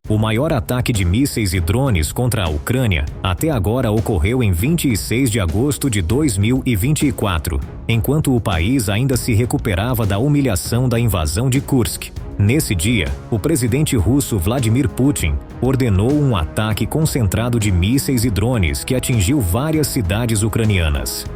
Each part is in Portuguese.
O maior ataque de mísseis e drones contra a Ucrânia até agora ocorreu em 26 de agosto de 2024, enquanto o país ainda se recuperava da humilhação da invasão de Kursk. Nesse dia, o presidente russo Vladimir Putin ordenou um ataque concentrado de mísseis e drones que atingiu várias cidades ucranianas.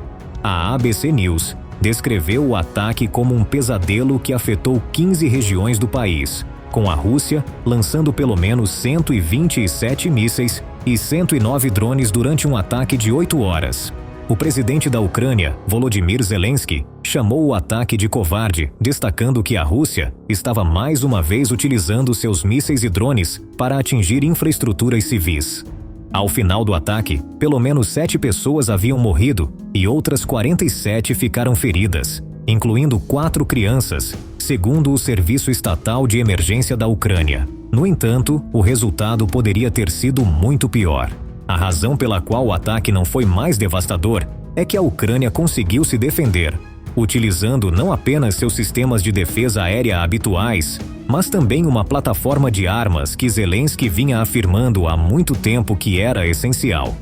A ABC News descreveu o ataque como um pesadelo que afetou 15 regiões do país, com a Rússia lançando pelo menos 127 mísseis e 109 drones durante um ataque de 8 horas. O presidente da Ucrânia, Volodymyr Zelensky, chamou o ataque de covarde, destacando que a Rússia estava mais uma vez utilizando seus mísseis e drones para atingir infraestruturas civis. Ao final do ataque, pelo menos 7 pessoas haviam morrido e outras 47 ficaram feridas, incluindo 4 crianças, segundo o Serviço Estatal de Emergência da Ucrânia. No entanto, o resultado poderia ter sido muito pior. A razão pela qual o ataque não foi mais devastador é que a Ucrânia conseguiu se defender, utilizando não apenas seus sistemas de defesa aérea habituais, mas também uma plataforma de armas que Zelensky vinha afirmando há muito tempo que era essencial.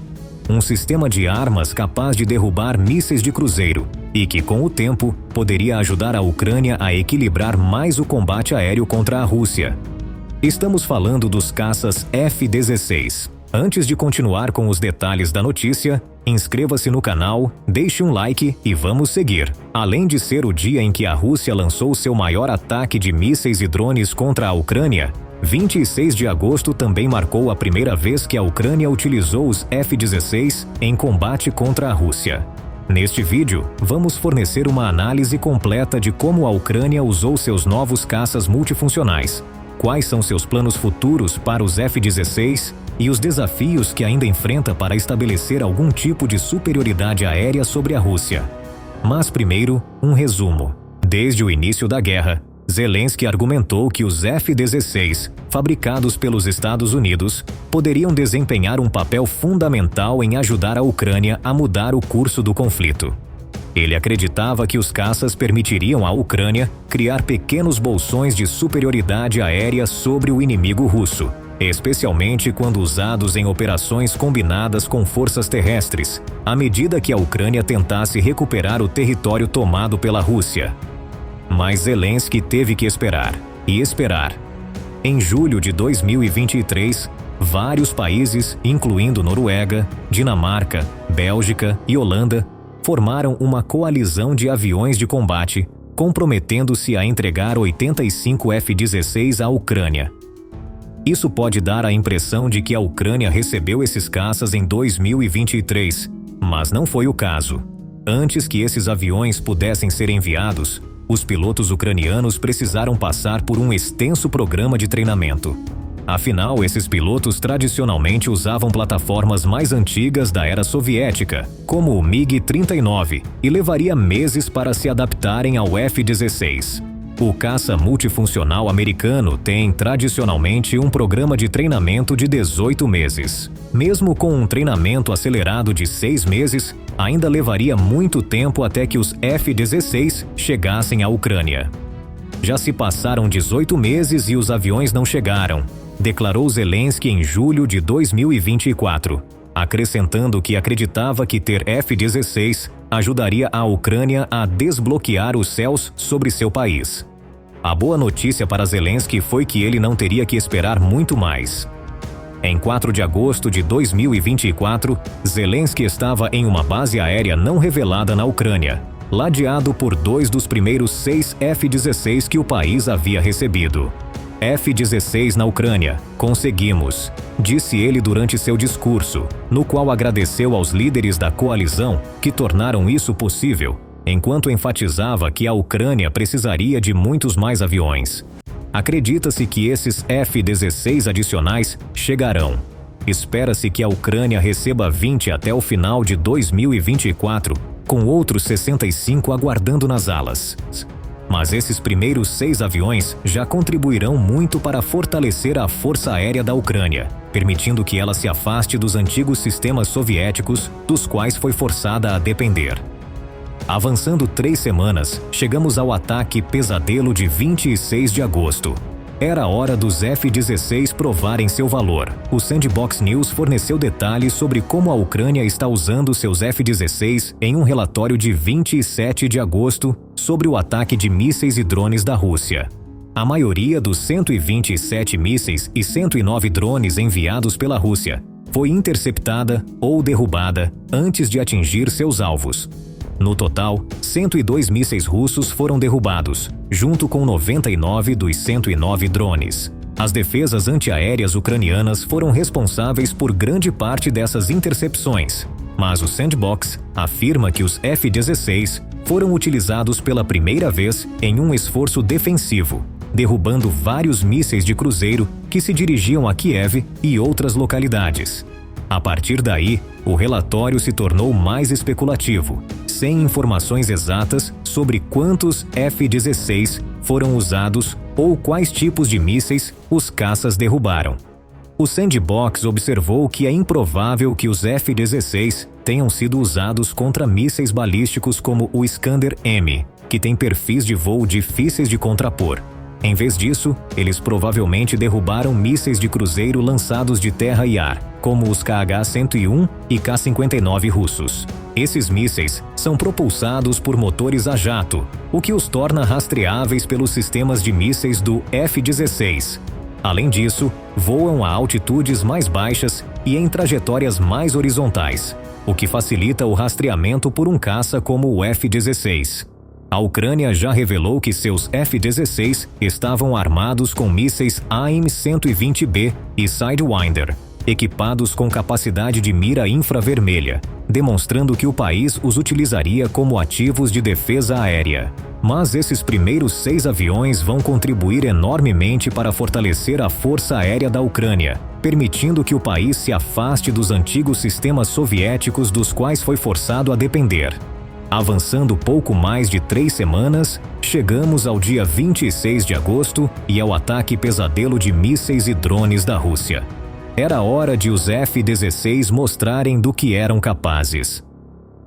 Um sistema de armas capaz de derrubar mísseis de cruzeiro e que, com o tempo, poderia ajudar a Ucrânia a equilibrar mais o combate aéreo contra a Rússia. Estamos falando dos caças F-16. Antes de continuar com os detalhes da notícia, inscreva-se no canal, deixe um like e vamos seguir. Além de ser o dia em que a Rússia lançou seu maior ataque de mísseis e drones contra a Ucrânia, 26 de agosto também marcou a primeira vez que a Ucrânia utilizou os F-16 em combate contra a Rússia. Neste vídeo, vamos fornecer uma análise completa de como a Ucrânia usou seus novos caças multifuncionais, quais são seus planos futuros para os F-16 e os desafios que ainda enfrenta para estabelecer algum tipo de superioridade aérea sobre a Rússia. Mas primeiro, um resumo. Desde o início da guerra, Zelensky argumentou que os F-16, fabricados pelos Estados Unidos, poderiam desempenhar um papel fundamental em ajudar a Ucrânia a mudar o curso do conflito. Ele acreditava que os caças permitiriam à Ucrânia criar pequenos bolsões de superioridade aérea sobre o inimigo russo, especialmente quando usados em operações combinadas com forças terrestres, à medida que a Ucrânia tentasse recuperar o território tomado pela Rússia. Mas Zelensky teve que esperar, e esperar. Em julho de 2023, vários países, incluindo Noruega, Dinamarca, Bélgica e Holanda, formaram uma coalizão de aviões de combate, comprometendo-se a entregar 85 F-16 à Ucrânia. Isso pode dar a impressão de que a Ucrânia recebeu esses caças em 2023, mas não foi o caso. Antes que esses aviões pudessem ser enviados, os pilotos ucranianos precisaram passar por um extenso programa de treinamento. Afinal, esses pilotos tradicionalmente usavam plataformas mais antigas da era soviética, como o MiG-39, e levaria meses para se adaptarem ao F-16. O caça multifuncional americano tem, tradicionalmente, um programa de treinamento de 18 meses. Mesmo com um treinamento acelerado de 6 meses, ainda levaria muito tempo até que os F-16 chegassem à Ucrânia. Já se passaram 18 meses e os aviões não chegaram, declarou Zelensky em julho de 2024, acrescentando que acreditava que ter F-16 ajudaria a Ucrânia a desbloquear os céus sobre seu país. A boa notícia para Zelensky foi que ele não teria que esperar muito mais. Em 4 de agosto de 2024, Zelensky estava em uma base aérea não revelada na Ucrânia, ladeado por 2 dos primeiros 6 F-16 que o país havia recebido. F-16 na Ucrânia, conseguimos, disse ele durante seu discurso, no qual agradeceu aos líderes da coalizão que tornaram isso possível, enquanto enfatizava que a Ucrânia precisaria de muitos mais aviões. Acredita-se que esses F-16 adicionais chegarão. Espera-se que a Ucrânia receba 20 até o final de 2024, com outros 65 aguardando nas alas. Mas esses primeiros 6 aviões já contribuirão muito para fortalecer a Força Aérea da Ucrânia, permitindo que ela se afaste dos antigos sistemas soviéticos, dos quais foi forçada a depender. Avançando 3 semanas, chegamos ao ataque pesadelo de 26 de agosto. Era hora dos F-16 provarem seu valor. O Sandbox News forneceu detalhes sobre como a Ucrânia está usando seus F-16 em um relatório de 27 de agosto sobre o ataque de mísseis e drones da Rússia. A maioria dos 127 mísseis e 109 drones enviados pela Rússia foi interceptada ou derrubada antes de atingir seus alvos. No total, 102 mísseis russos foram derrubados, junto com 99 dos 109 drones. As defesas antiaéreas ucranianas foram responsáveis por grande parte dessas intercepções, mas o Sandbox afirma que os F-16 foram utilizados pela primeira vez em um esforço defensivo, derrubando vários mísseis de cruzeiro que se dirigiam a Kiev e outras localidades. A partir daí, o relatório se tornou mais especulativo, sem informações exatas sobre quantos F-16 foram usados ou quais tipos de mísseis os caças derrubaram. O Sandbox observou que é improvável que os F-16 tenham sido usados contra mísseis balísticos como o Iskander-M, que tem perfis de voo difíceis de contrapor. Em vez disso, eles provavelmente derrubaram mísseis de cruzeiro lançados de terra e ar, como os KH-101 e K-59 russos. Esses mísseis são propulsados por motores a jato, o que os torna rastreáveis pelos sistemas de mísseis do F-16. Além disso, voam a altitudes mais baixas e em trajetórias mais horizontais, o que facilita o rastreamento por um caça como o F-16. A Ucrânia já revelou que seus F-16 estavam armados com mísseis AIM-120B e Sidewinder, equipados com capacidade de mira infravermelha, demonstrando que o país os utilizaria como ativos de defesa aérea. Mas esses primeiros 6 aviões vão contribuir enormemente para fortalecer a força aérea da Ucrânia, permitindo que o país se afaste dos antigos sistemas soviéticos dos quais foi forçado a depender. Avançando pouco mais de 3 semanas, chegamos ao dia 26 de agosto e ao ataque pesadelo de mísseis e drones da Rússia. Era hora de os F-16 mostrarem do que eram capazes.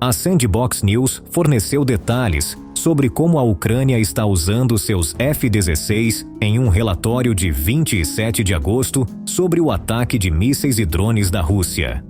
A Sandbox News forneceu detalhes sobre como a Ucrânia está usando seus F-16 em um relatório de 27 de agosto sobre o ataque de mísseis e drones da Rússia.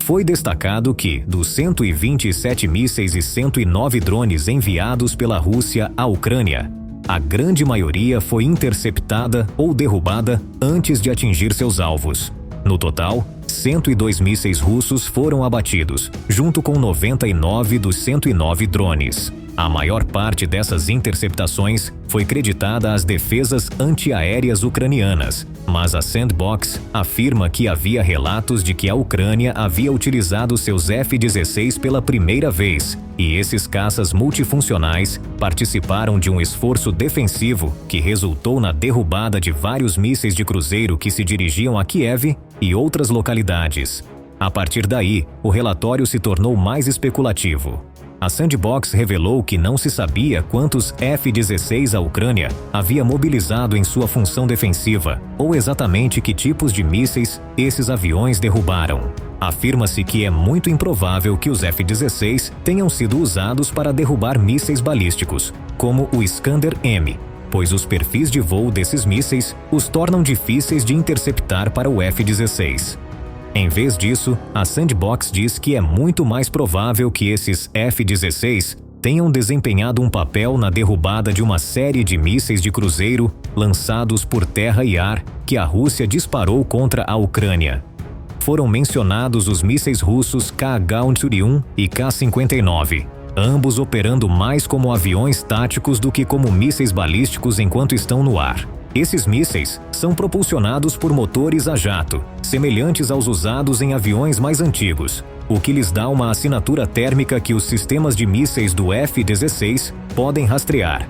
Foi destacado que, dos 127 mísseis e 109 drones enviados pela Rússia à Ucrânia, a grande maioria foi interceptada ou derrubada antes de atingir seus alvos. No total, 102 mísseis russos foram abatidos, junto com 99 dos 109 drones. A maior parte dessas interceptações foi creditada às defesas antiaéreas ucranianas, mas a Sandbox afirma que havia relatos de que a Ucrânia havia utilizado seus F-16 pela primeira vez, e esses caças multifuncionais participaram de um esforço defensivo que resultou na derrubada de vários mísseis de cruzeiro que se dirigiam a Kiev e outras localidades. A partir daí, o relatório se tornou mais especulativo. A Sandbox revelou que não se sabia quantos F-16 a Ucrânia havia mobilizado em sua função defensiva, ou exatamente que tipos de mísseis esses aviões derrubaram. Afirma-se que é muito improvável que os F-16 tenham sido usados para derrubar mísseis balísticos, como o Iskander-M, pois os perfis de voo desses mísseis os tornam difíceis de interceptar para o F-16. Em vez disso, a Sandbox diz que é muito mais provável que esses F-16 tenham desempenhado um papel na derrubada de uma série de mísseis de cruzeiro lançados por terra e ar que a Rússia disparou contra a Ucrânia. Foram mencionados os mísseis russos KH-101 e K-59, ambos operando mais como aviões táticos do que como mísseis balísticos enquanto estão no ar. Esses mísseis são propulsionados por motores a jato, semelhantes aos usados em aviões mais antigos, o que lhes dá uma assinatura térmica que os sistemas de mísseis do F-16 podem rastrear.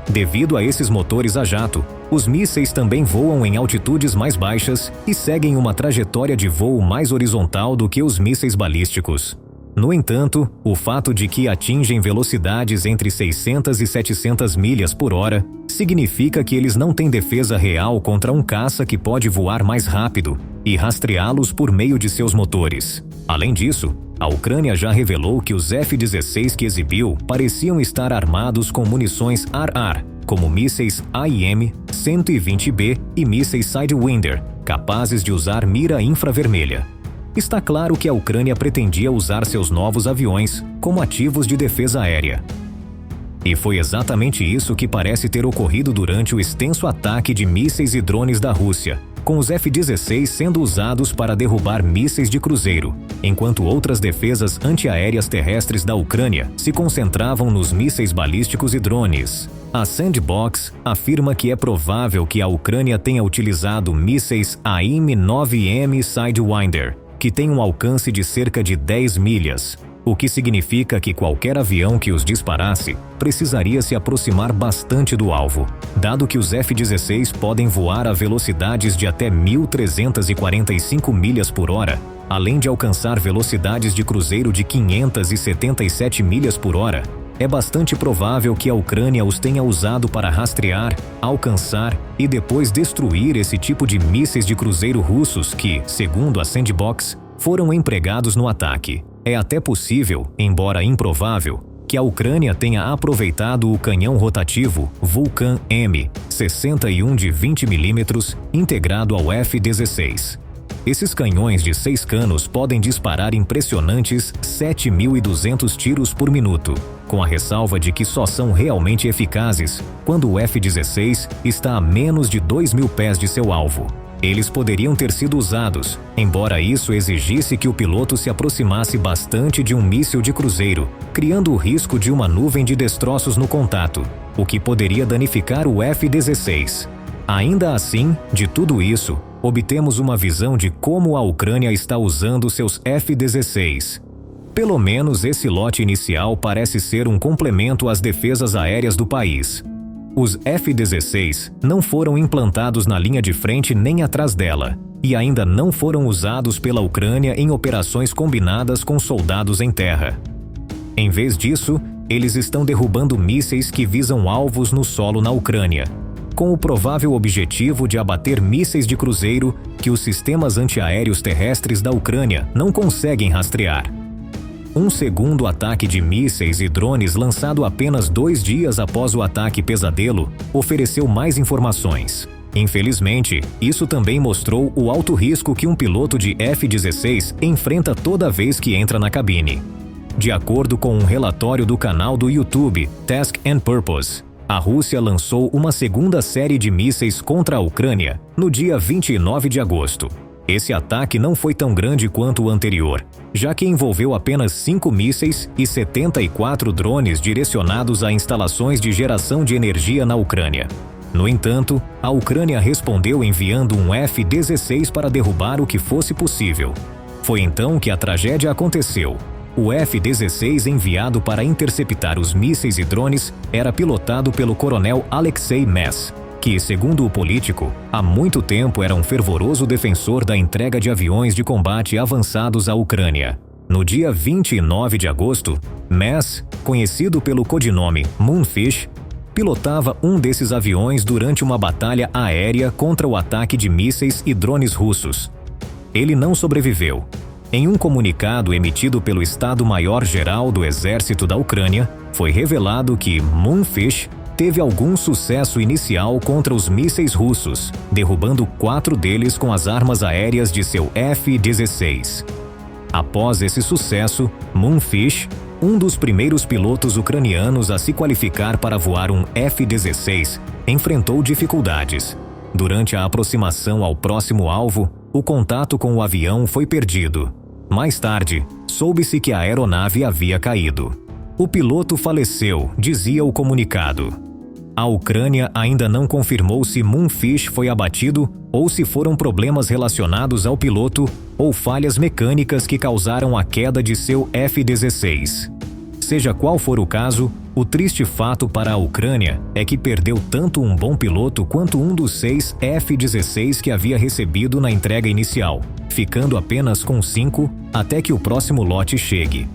Devido a esses motores a jato, os mísseis também voam em altitudes mais baixas e seguem uma trajetória de voo mais horizontal do que os mísseis balísticos. No entanto, o fato de que atingem velocidades entre 600 e 700 milhas por hora significa que eles não têm defesa real contra um caça que pode voar mais rápido e rastreá-los por meio de seus motores. Além disso, a Ucrânia já revelou que os F-16 que exibiu pareciam estar armados com munições ar-ar, como mísseis AIM-120B e mísseis Sidewinder, capazes de usar mira infravermelha. Está claro que a Ucrânia pretendia usar seus novos aviões como ativos de defesa aérea. E foi exatamente isso que parece ter ocorrido durante o extenso ataque de mísseis e drones da Rússia, com os F-16 sendo usados para derrubar mísseis de cruzeiro, enquanto outras defesas antiaéreas terrestres da Ucrânia se concentravam nos mísseis balísticos e drones. A Sandbox afirma que é provável que a Ucrânia tenha utilizado mísseis AIM-9M Sidewinder, que tem um alcance de cerca de 10 milhas, o que significa que qualquer avião que os disparasse precisaria se aproximar bastante do alvo, dado que os F-16 podem voar a velocidades de até 1.345 milhas por hora, além de alcançar velocidades de cruzeiro de 577 milhas por hora. É bastante provável que a Ucrânia os tenha usado para rastrear, alcançar e depois destruir esse tipo de mísseis de cruzeiro russos que, segundo a Sandbox, foram empregados no ataque. É até possível, embora improvável, que a Ucrânia tenha aproveitado o canhão rotativo Vulcan M61 de 20 mm integrado ao F-16. Esses canhões de 6 canos podem disparar impressionantes 7.200 tiros por minuto, com a ressalva de que só são realmente eficazes quando o F-16 está a menos de 2.000 pés de seu alvo. Eles poderiam ter sido usados, embora isso exigisse que o piloto se aproximasse bastante de um míssil de cruzeiro, criando o risco de uma nuvem de destroços no contato, o que poderia danificar o F-16. Ainda assim, de tudo isso, obtemos uma visão de como a Ucrânia está usando seus F-16. Pelo menos esse lote inicial parece ser um complemento às defesas aéreas do país. Os F-16 não foram implantados na linha de frente nem atrás dela, e ainda não foram usados pela Ucrânia em operações combinadas com soldados em terra. Em vez disso, eles estão derrubando mísseis que visam alvos no solo na Ucrânia, com o provável objetivo de abater mísseis de cruzeiro que os sistemas antiaéreos terrestres da Ucrânia não conseguem rastrear. Um segundo ataque de mísseis e drones lançado apenas 2 dias após o ataque pesadelo ofereceu mais informações. Infelizmente, isso também mostrou o alto risco que um piloto de F-16 enfrenta toda vez que entra na cabine. De acordo com um relatório do canal do YouTube Task and Purpose, a Rússia lançou uma segunda série de mísseis contra a Ucrânia no dia 29 de agosto. Esse ataque não foi tão grande quanto o anterior, já que envolveu apenas 5 mísseis e 74 drones direcionados a instalações de geração de energia na Ucrânia. No entanto, a Ucrânia respondeu enviando um F-16 para derrubar o que fosse possível. Foi então que a tragédia aconteceu. O F-16 enviado para interceptar os mísseis e drones era pilotado pelo coronel Alexei Mess, que, segundo o político, há muito tempo era um fervoroso defensor da entrega de aviões de combate avançados à Ucrânia. No dia 29 de agosto, Mess, conhecido pelo codinome Moonfish, pilotava um desses aviões durante uma batalha aérea contra o ataque de mísseis e drones russos. Ele não sobreviveu. Em um comunicado emitido pelo Estado-Maior-Geral do Exército da Ucrânia, foi revelado que Moonfish teve algum sucesso inicial contra os mísseis russos, derrubando 4 deles com as armas aéreas de seu F-16. Após esse sucesso, Moonfish, um dos primeiros pilotos ucranianos a se qualificar para voar um F-16, enfrentou dificuldades. Durante a aproximação ao próximo alvo, o contato com o avião foi perdido. Mais tarde, soube-se que a aeronave havia caído. O piloto faleceu, dizia o comunicado. A Ucrânia ainda não confirmou se Moonfish foi abatido ou se foram problemas relacionados ao piloto ou falhas mecânicas que causaram a queda de seu F-16. Seja qual for o caso, o triste fato para a Ucrânia é que perdeu tanto um bom piloto quanto um dos 6 F-16 que havia recebido na entrega inicial, ficando apenas com 5 até que o próximo lote chegue.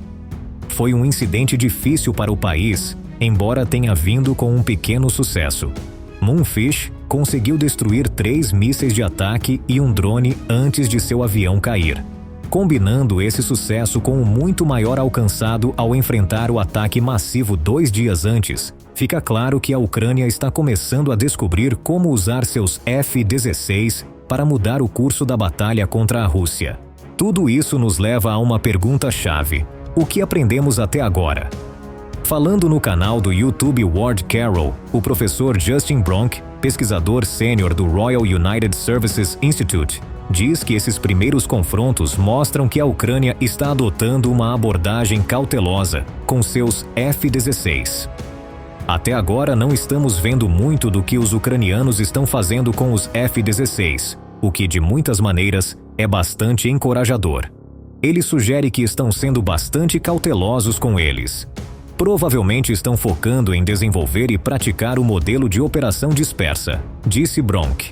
Foi um incidente difícil para o país, embora tenha vindo com um pequeno sucesso. Moonfish conseguiu destruir 3 mísseis de ataque e um drone antes de seu avião cair. Combinando esse sucesso com o muito maior alcançado ao enfrentar o ataque massivo 2 dias antes, fica claro que a Ucrânia está começando a descobrir como usar seus F-16 para mudar o curso da batalha contra a Rússia. Tudo isso nos leva a uma pergunta-chave: o que aprendemos até agora? Falando no canal do YouTube Ward Carroll, o professor Justin Bronk, pesquisador sênior do Royal United Services Institute, diz que esses primeiros confrontos mostram que a Ucrânia está adotando uma abordagem cautelosa com seus F-16. Até agora não estamos vendo muito do que os ucranianos estão fazendo com os F-16, o que de muitas maneiras é bastante encorajador. Ele sugere que estão sendo bastante cautelosos com eles. Provavelmente estão focando em desenvolver e praticar o modelo de operação dispersa, disse Bronk.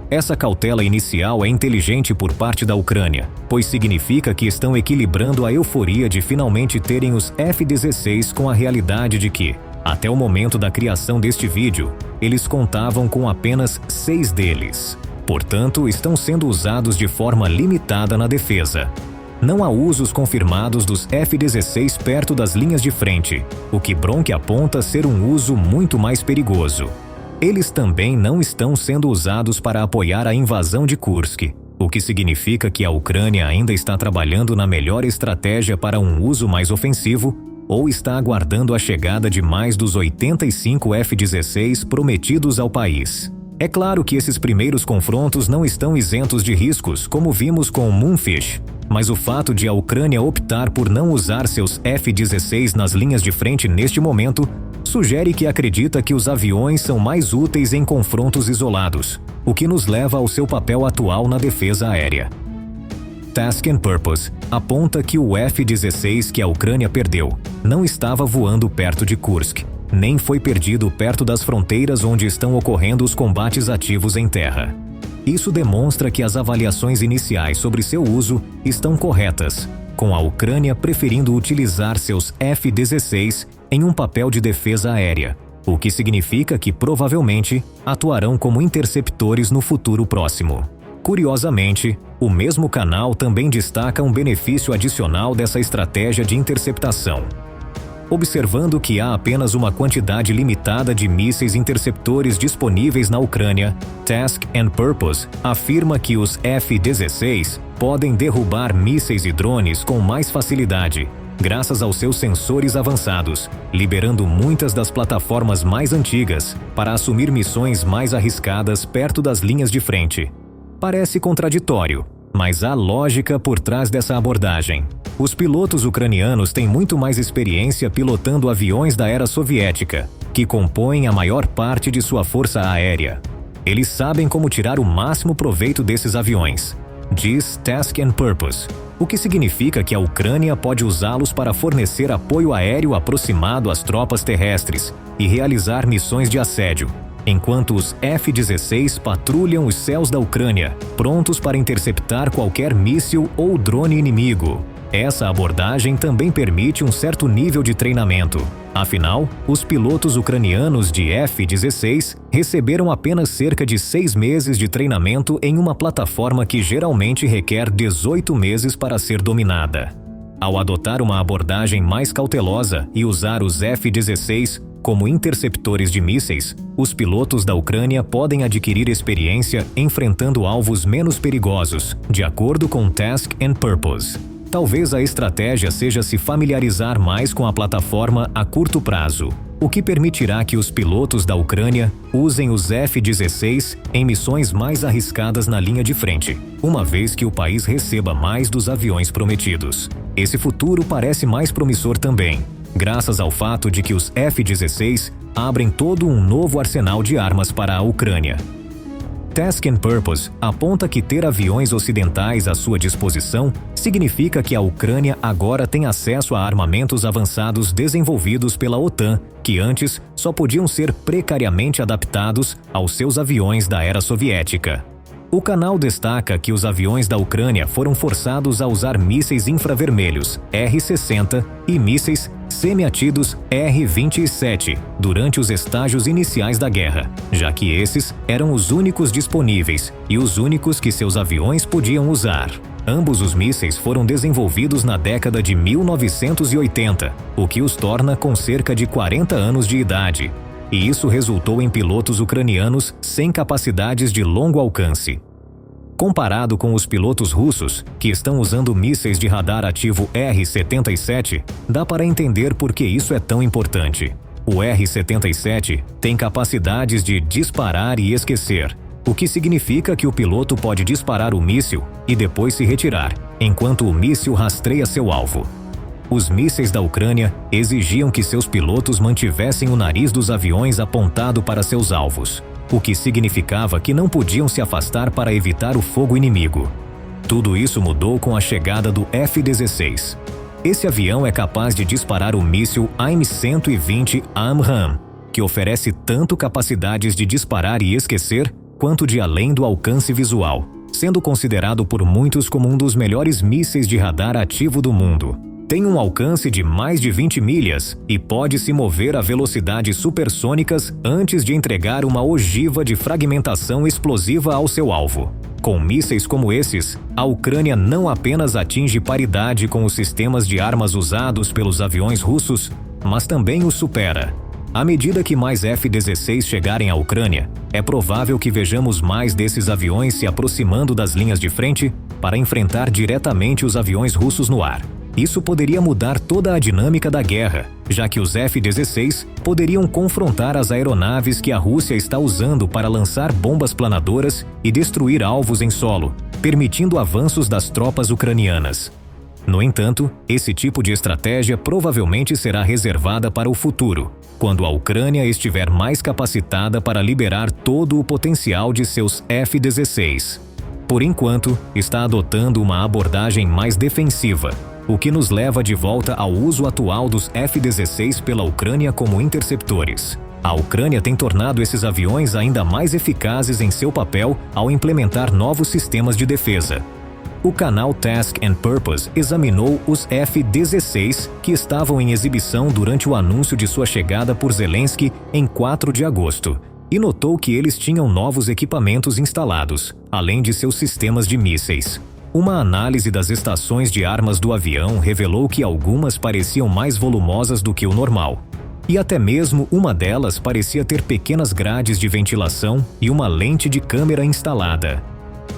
Essa cautela inicial é inteligente por parte da Ucrânia, pois significa que estão equilibrando a euforia de finalmente terem os F-16 com a realidade de que, até o momento da criação deste vídeo, eles contavam com apenas 6 deles. Portanto, estão sendo usados de forma limitada na defesa. Não há usos confirmados dos F-16 perto das linhas de frente, o que Bronk aponta ser um uso muito mais perigoso. Eles também não estão sendo usados para apoiar a invasão de Kursk, o que significa que a Ucrânia ainda está trabalhando na melhor estratégia para um uso mais ofensivo ou está aguardando a chegada de mais dos 85 F-16 prometidos ao país. É claro que esses primeiros confrontos não estão isentos de riscos, como vimos com Moonfish, mas o fato de a Ucrânia optar por não usar seus F-16 nas linhas de frente neste momento sugere que acredita que os aviões são mais úteis em confrontos isolados, o que nos leva ao seu papel atual na defesa aérea. Task and Purpose aponta que o F-16 que a Ucrânia perdeu não estava voando perto de Kursk, nem foi perdido perto das fronteiras onde estão ocorrendo os combates ativos em terra. Isso demonstra que as avaliações iniciais sobre seu uso estão corretas, com a Ucrânia preferindo utilizar seus F-16 em um papel de defesa aérea, o que significa que provavelmente atuarão como interceptores no futuro próximo. Curiosamente, o mesmo canal também destaca um benefício adicional dessa estratégia de interceptação. Observando que há apenas uma quantidade limitada de mísseis interceptores disponíveis na Ucrânia, Task and Purpose afirma que os F-16 podem derrubar mísseis e drones com mais facilidade, graças aos seus sensores avançados, liberando muitas das plataformas mais antigas para assumir missões mais arriscadas perto das linhas de frente. Parece contraditório, mas há lógica por trás dessa abordagem. Os pilotos ucranianos têm muito mais experiência pilotando aviões da era soviética, que compõem a maior parte de sua força aérea. Eles sabem como tirar o máximo proveito desses aviões, diz Task and Purpose, o que significa que a Ucrânia pode usá-los para fornecer apoio aéreo aproximado às tropas terrestres e realizar missões de assédio, enquanto os F-16 patrulham os céus da Ucrânia, prontos para interceptar qualquer míssil ou drone inimigo. Essa abordagem também permite um certo nível de treinamento. Afinal, os pilotos ucranianos de F-16 receberam apenas cerca de 6 meses de treinamento em uma plataforma que geralmente requer 18 meses para ser dominada. Ao adotar uma abordagem mais cautelosa e usar os F-16 como interceptores de mísseis, os pilotos da Ucrânia podem adquirir experiência enfrentando alvos menos perigosos, de acordo com Task and Purpose. Talvez a estratégia seja se familiarizar mais com a plataforma a curto prazo, o que permitirá que os pilotos da Ucrânia usem os F-16 em missões mais arriscadas na linha de frente, uma vez que o país receba mais dos aviões prometidos. Esse futuro parece mais promissor também, graças ao fato de que os F-16 abrem todo um novo arsenal de armas para a Ucrânia. Task and Purpose aponta que ter aviões ocidentais à sua disposição significa que a Ucrânia agora tem acesso a armamentos avançados desenvolvidos pela OTAN, que antes só podiam ser precariamente adaptados aos seus aviões da era soviética. O canal destaca que os aviões da Ucrânia foram forçados a usar mísseis infravermelhos R-60 e mísseis semi-atidos R-27 durante os estágios iniciais da guerra, já que esses eram os únicos disponíveis e os únicos que seus aviões podiam usar. Ambos os mísseis foram desenvolvidos na década de 1980, o que os torna com cerca de 40 anos de idade. E isso resultou em pilotos ucranianos sem capacidades de longo alcance. Comparado com os pilotos russos, que estão usando mísseis de radar ativo R-77, dá para entender por que isso é tão importante. O R-77 tem capacidades de disparar e esquecer, o que significa que o piloto pode disparar o míssil e depois se retirar, enquanto o míssil rastreia seu alvo. Os mísseis da Ucrânia exigiam que seus pilotos mantivessem o nariz dos aviões apontado para seus alvos, o que significava que não podiam se afastar para evitar o fogo inimigo. Tudo isso mudou com a chegada do F-16. Esse avião é capaz de disparar o míssil AIM-120 AMRAAM, que oferece tanto capacidades de disparar e esquecer, quanto de além do alcance visual, sendo considerado por muitos como um dos melhores mísseis de radar ativo do mundo. Tem um alcance de mais de 20 milhas e pode se mover a velocidades supersônicas antes de entregar uma ogiva de fragmentação explosiva ao seu alvo. Com mísseis como esses, a Ucrânia não apenas atinge paridade com os sistemas de armas usados pelos aviões russos, mas também os supera. À medida que mais F-16 chegarem à Ucrânia, é provável que vejamos mais desses aviões se aproximando das linhas de frente para enfrentar diretamente os aviões russos no ar. Isso poderia mudar toda a dinâmica da guerra, já que os F-16 poderiam confrontar as aeronaves que a Rússia está usando para lançar bombas planadoras e destruir alvos em solo, permitindo avanços das tropas ucranianas. No entanto, esse tipo de estratégia provavelmente será reservada para o futuro, quando a Ucrânia estiver mais capacitada para liberar todo o potencial de seus F-16. Por enquanto, está adotando uma abordagem mais defensiva, o que nos leva de volta ao uso atual dos F-16 pela Ucrânia como interceptores. A Ucrânia tem tornado esses aviões ainda mais eficazes em seu papel ao implementar novos sistemas de defesa. O canal Task and Purpose examinou os F-16 que estavam em exibição durante o anúncio de sua chegada por Zelensky em 4 de agosto e notou que eles tinham novos equipamentos instalados, além de seus sistemas de mísseis. Uma análise das estações de armas do avião revelou que algumas pareciam mais volumosas do que o normal, e até mesmo uma delas parecia ter pequenas grades de ventilação e uma lente de câmera instalada.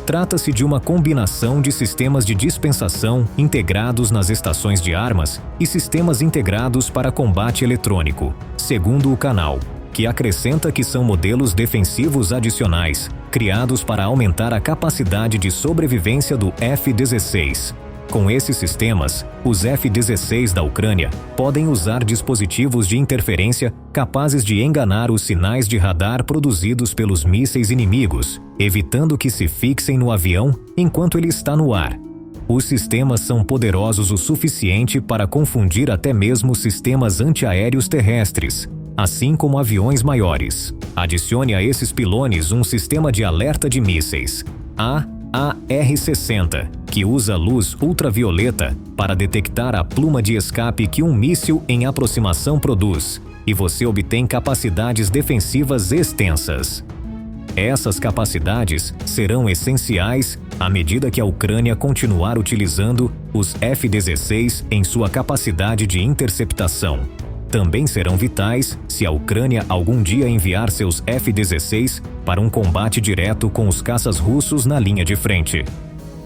Trata-se de uma combinação de sistemas de dispensação integrados nas estações de armas e sistemas integrados para combate eletrônico, segundo o canal, que acrescenta que são modelos defensivos adicionais, criados para aumentar a capacidade de sobrevivência do F-16. Com esses sistemas, os F-16 da Ucrânia podem usar dispositivos de interferência capazes de enganar os sinais de radar produzidos pelos mísseis inimigos, evitando que se fixem no avião enquanto ele está no ar. Os sistemas são poderosos o suficiente para confundir até mesmo sistemas antiaéreos terrestres, assim como aviões maiores. Adicione a esses pilones um sistema de alerta de mísseis, AR-60, que usa luz ultravioleta para detectar a pluma de escape que um míssil em aproximação produz, e você obtém capacidades defensivas extensas. Essas capacidades serão essenciais à medida que a Ucrânia continuar utilizando os F-16 em sua capacidade de interceptação. Também serão vitais se a Ucrânia algum dia enviar seus F-16 para um combate direto com os caças russos na linha de frente.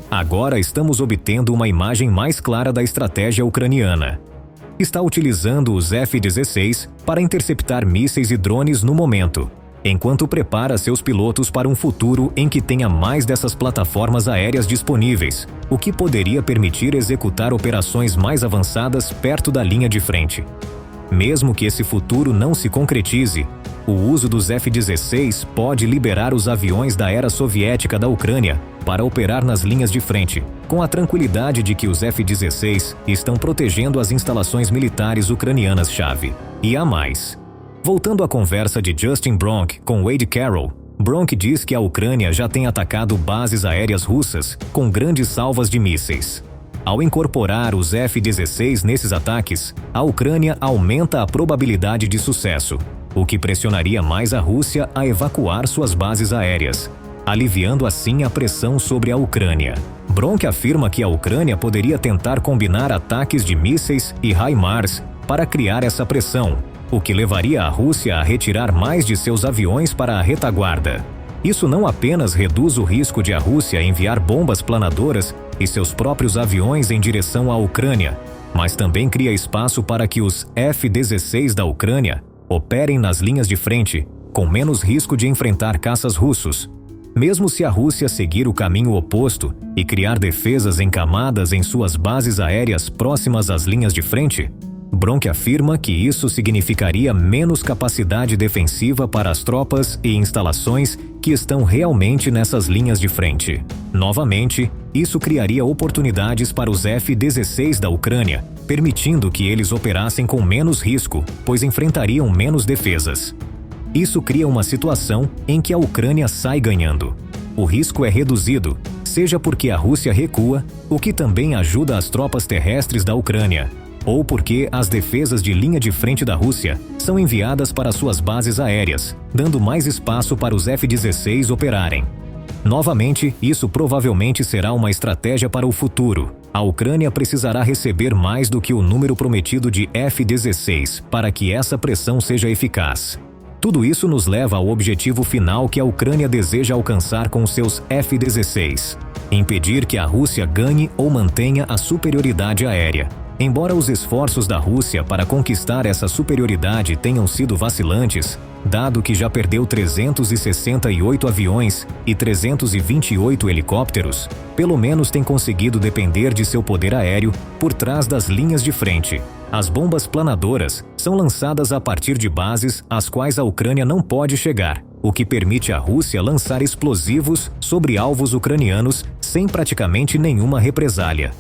Agora estamos obtendo uma imagem mais clara da estratégia ucraniana. Está utilizando os F-16 para interceptar mísseis e drones no momento, enquanto prepara seus pilotos para um futuro em que tenha mais dessas plataformas aéreas disponíveis, o que poderia permitir executar operações mais avançadas perto da linha de frente. Mesmo que esse futuro não se concretize, o uso dos F-16 pode liberar os aviões da era soviética da Ucrânia para operar nas linhas de frente, com a tranquilidade de que os F-16 estão protegendo as instalações militares ucranianas-chave. E há mais. Voltando à conversa de Justin Bronk com Wade Carroll, Bronk diz que a Ucrânia já tem atacado bases aéreas russas com grandes salvas de mísseis. Ao incorporar os F-16 nesses ataques, a Ucrânia aumenta a probabilidade de sucesso, o que pressionaria mais a Rússia a evacuar suas bases aéreas. aliviando assim a pressão sobre a Ucrânia. Bronk afirma que a Ucrânia poderia tentar combinar ataques de mísseis e HIMARS para criar essa pressão, o que levaria a Rússia a retirar mais de seus aviões para a retaguarda. Isso não apenas reduz o risco de a Rússia enviar bombas planadoras e seus próprios aviões em direção à Ucrânia, mas também cria espaço para que os F-16 da Ucrânia operem nas linhas de frente, com menos risco de enfrentar caças russos. Mesmo se a Rússia seguir o caminho oposto e criar defesas em camadas em suas bases aéreas próximas às linhas de frente, Bronk afirma que isso significaria menos capacidade defensiva para as tropas e instalações que estão realmente nessas linhas de frente. Novamente, isso criaria oportunidades para os F-16 da Ucrânia, permitindo que eles operassem com menos risco, pois enfrentariam menos defesas. Isso cria uma situação em que a Ucrânia sai ganhando. O risco é reduzido, seja porque a Rússia recua, o que também ajuda as tropas terrestres da Ucrânia, ou porque as defesas de linha de frente da Rússia são enviadas para suas bases aéreas, dando mais espaço para os F-16 operarem. Novamente, isso provavelmente será uma estratégia para o futuro. A Ucrânia precisará receber mais do que o número prometido de F-16 para que essa pressão seja eficaz. Tudo isso nos leva ao objetivo final que a Ucrânia deseja alcançar com seus F-16: impedir que a Rússia ganhe ou mantenha a superioridade aérea. Embora os esforços da Rússia para conquistar essa superioridade tenham sido vacilantes, dado que já perdeu 368 aviões e 328 helicópteros, pelo menos tem conseguido depender de seu poder aéreo por trás das linhas de frente. As bombas planadoras são lançadas a partir de bases às quais a Ucrânia não pode chegar, o que permite à Rússia lançar explosivos sobre alvos ucranianos sem praticamente nenhuma represália.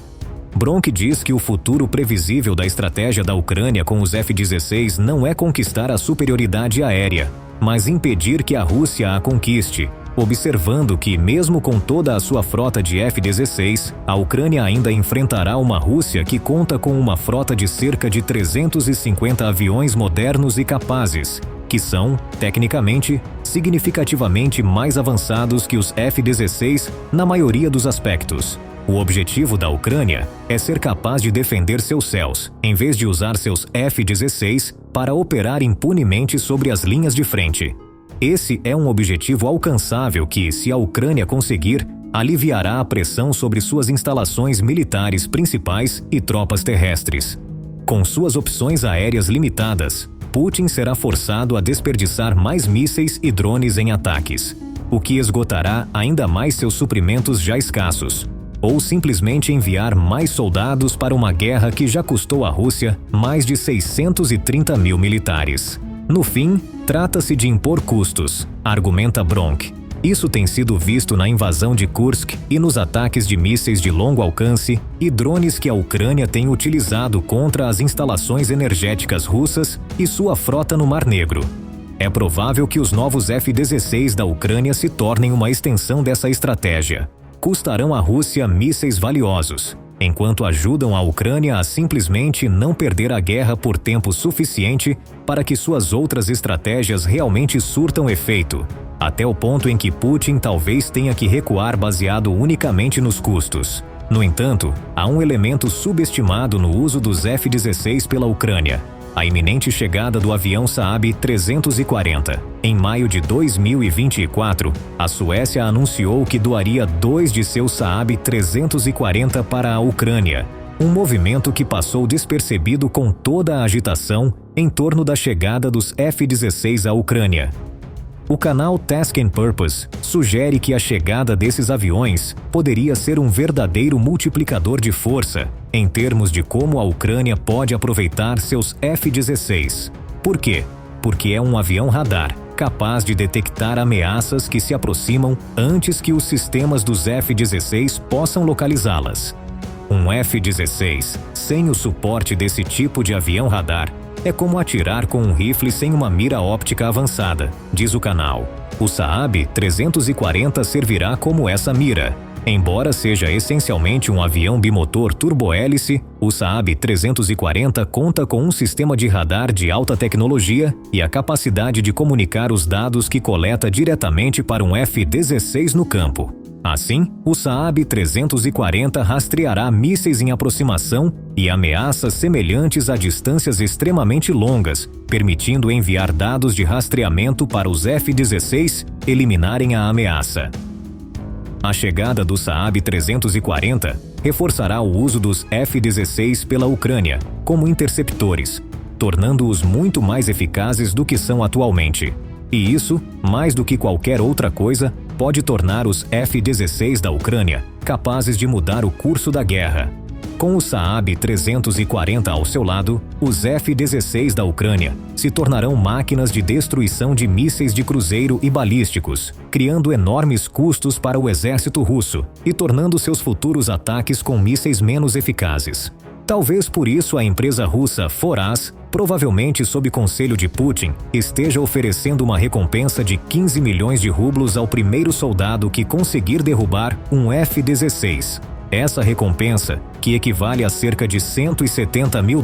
Bronk diz que o futuro previsível da estratégia da Ucrânia com os F-16 não é conquistar a superioridade aérea, mas impedir que a Rússia a conquiste, observando que, mesmo com toda a sua frota de F-16, a Ucrânia ainda enfrentará uma Rússia que conta com uma frota de cerca de 350 aviões modernos e capazes, que são, tecnicamente, significativamente mais avançados que os F-16 na maioria dos aspectos. O objetivo da Ucrânia é ser capaz de defender seus céus, em vez de usar seus F-16 para operar impunemente sobre as linhas de frente. Esse é um objetivo alcançável que, se a Ucrânia conseguir, aliviará a pressão sobre suas instalações militares principais e tropas terrestres. Com suas opções aéreas limitadas, Putin será forçado a desperdiçar mais mísseis e drones em ataques, o que esgotará ainda mais seus suprimentos já escassos, ou simplesmente enviar mais soldados para uma guerra que já custou à Rússia mais de 630 mil militares. No fim, trata-se de impor custos, argumenta Bronk. Isso tem sido visto na invasão de Kursk e nos ataques de mísseis de longo alcance e drones que a Ucrânia tem utilizado contra as instalações energéticas russas e sua frota no Mar Negro. É provável que os novos F-16 da Ucrânia se tornem uma extensão dessa estratégia. Custarão à Rússia mísseis valiosos, enquanto ajudam a Ucrânia a simplesmente não perder a guerra por tempo suficiente para que suas outras estratégias realmente surtam efeito, até o ponto em que Putin talvez tenha que recuar baseado unicamente nos custos. No entanto, há um elemento subestimado no uso dos F-16 pela Ucrânia: a iminente chegada do avião Saab 340. Em maio de 2024, a Suécia anunciou que doaria 2 de seus Saab 340 para a Ucrânia, um movimento que passou despercebido com toda a agitação em torno da chegada dos F-16 à Ucrânia. O canal Task and Purpose sugere que a chegada desses aviões poderia ser um verdadeiro multiplicador de força em termos de como a Ucrânia pode aproveitar seus F-16. Por quê? Porque é um avião radar, capaz de detectar ameaças que se aproximam antes que os sistemas dos F-16 possam localizá-las. Um F-16, sem o suporte desse tipo de avião radar, é como atirar com um rifle sem uma mira óptica avançada, diz o canal. O Saab 340 servirá como essa mira. Embora seja essencialmente um avião bimotor turbohélice, o Saab 340 conta com um sistema de radar de alta tecnologia e a capacidade de comunicar os dados que coleta diretamente para um F-16 no campo. Assim, o Saab 340 rastreará mísseis em aproximação e ameaças semelhantes a distâncias extremamente longas, permitindo enviar dados de rastreamento para os F-16 eliminarem a ameaça. A chegada do Saab 340 reforçará o uso dos F-16 pela Ucrânia como interceptores, tornando-os muito mais eficazes do que são atualmente. E isso, mais do que qualquer outra coisa, pode tornar os F-16 da Ucrânia capazes de mudar o curso da guerra. Com o Saab 340 ao seu lado, os F-16 da Ucrânia se tornarão máquinas de destruição de mísseis de cruzeiro e balísticos, criando enormes custos para o exército russo e tornando seus futuros ataques com mísseis menos eficazes. Talvez por isso a empresa russa Foraz, provavelmente sob conselho de Putin, esteja oferecendo uma recompensa de 15 milhões de rublos ao primeiro soldado que conseguir derrubar um F-16. Essa recompensa, que equivale a cerca de $170 mil,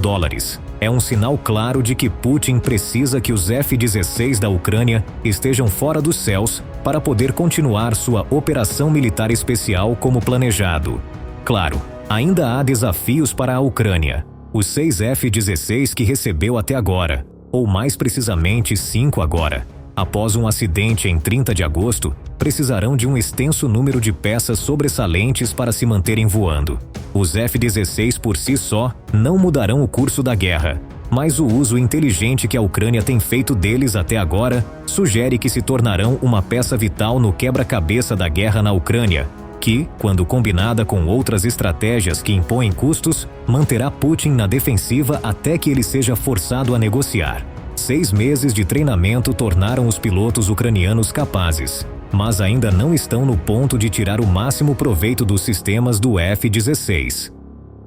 é um sinal claro de que Putin precisa que os F-16 da Ucrânia estejam fora dos céus para poder continuar sua operação militar especial como planejado. Claro, ainda há desafios para a Ucrânia. Os 6 F-16 que recebeu até agora, ou mais precisamente 5 agora, após um acidente em 30 de agosto, precisarão de um extenso número de peças sobressalentes para se manterem voando. Os F-16 por si só não mudarão o curso da guerra, mas o uso inteligente que a Ucrânia tem feito deles até agora sugere que se tornarão uma peça vital no quebra-cabeça da guerra na Ucrânia, que, quando combinada com outras estratégias que impõem custos, manterá Putin na defensiva até que ele seja forçado a negociar. 6 meses de treinamento tornaram os pilotos ucranianos capazes, mas ainda não estão no ponto de tirar o máximo proveito dos sistemas do F-16.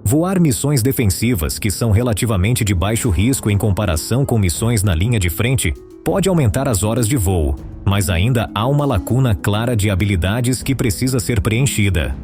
Voar missões defensivas que são relativamente de baixo risco em comparação com missões na linha de frente pode aumentar as horas de voo, mas ainda há uma lacuna clara de habilidades que precisa ser preenchida.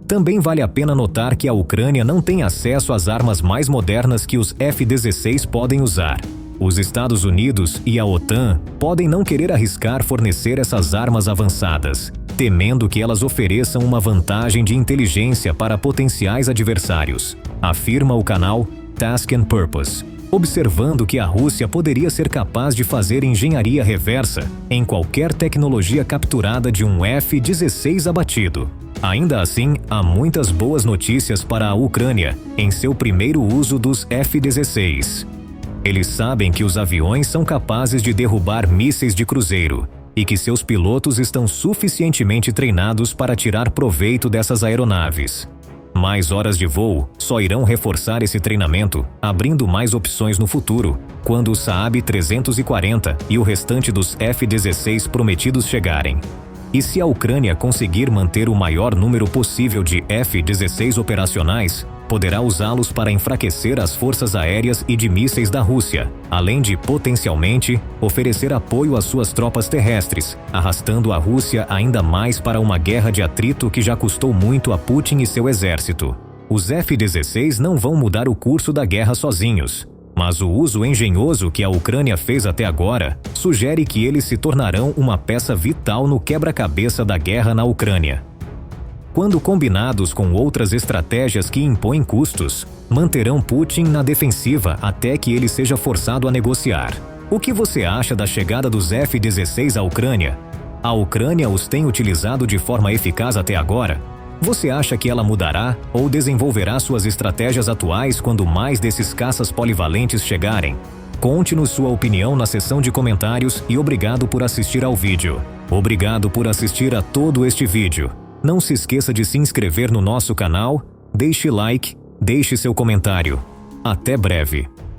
Também vale a pena notar que a Ucrânia não tem acesso às armas mais modernas que os F-16 podem usar. Os Estados Unidos e a OTAN podem não querer arriscar fornecer essas armas avançadas, temendo que elas ofereçam uma vantagem de inteligência para potenciais adversários, afirma o canal Task and Purpose, observando que a Rússia poderia ser capaz de fazer engenharia reversa em qualquer tecnologia capturada de um F-16 abatido. Ainda assim, há muitas boas notícias para a Ucrânia em seu primeiro uso dos F-16. Eles sabem que os aviões são capazes de derrubar mísseis de cruzeiro e que seus pilotos estão suficientemente treinados para tirar proveito dessas aeronaves. Mais horas de voo só irão reforçar esse treinamento, abrindo mais opções no futuro, quando o Saab 340 e o restante dos F-16 prometidos chegarem. E se a Ucrânia conseguir manter o maior número possível de F-16 operacionais, poderá usá-los para enfraquecer as forças aéreas e de mísseis da Rússia, além de, potencialmente, oferecer apoio às suas tropas terrestres, arrastando a Rússia ainda mais para uma guerra de atrito que já custou muito a Putin e seu exército. Os F-16 não vão mudar o curso da guerra sozinhos, mas o uso engenhoso que a Ucrânia fez até agora sugere que eles se tornarão uma peça vital no quebra-cabeça da guerra na Ucrânia. Quando combinados com outras estratégias que impõem custos, manterão Putin na defensiva até que ele seja forçado a negociar. O que você acha da chegada dos F-16 à Ucrânia? A Ucrânia os tem utilizado de forma eficaz até agora? Você acha que ela mudará ou desenvolverá suas estratégias atuais quando mais desses caças polivalentes chegarem? Conte-nos sua opinião na seção de comentários e obrigado por assistir ao vídeo. Obrigado por assistir a todo este vídeo. Não se esqueça de se inscrever no nosso canal, deixe like, deixe seu comentário. Até breve.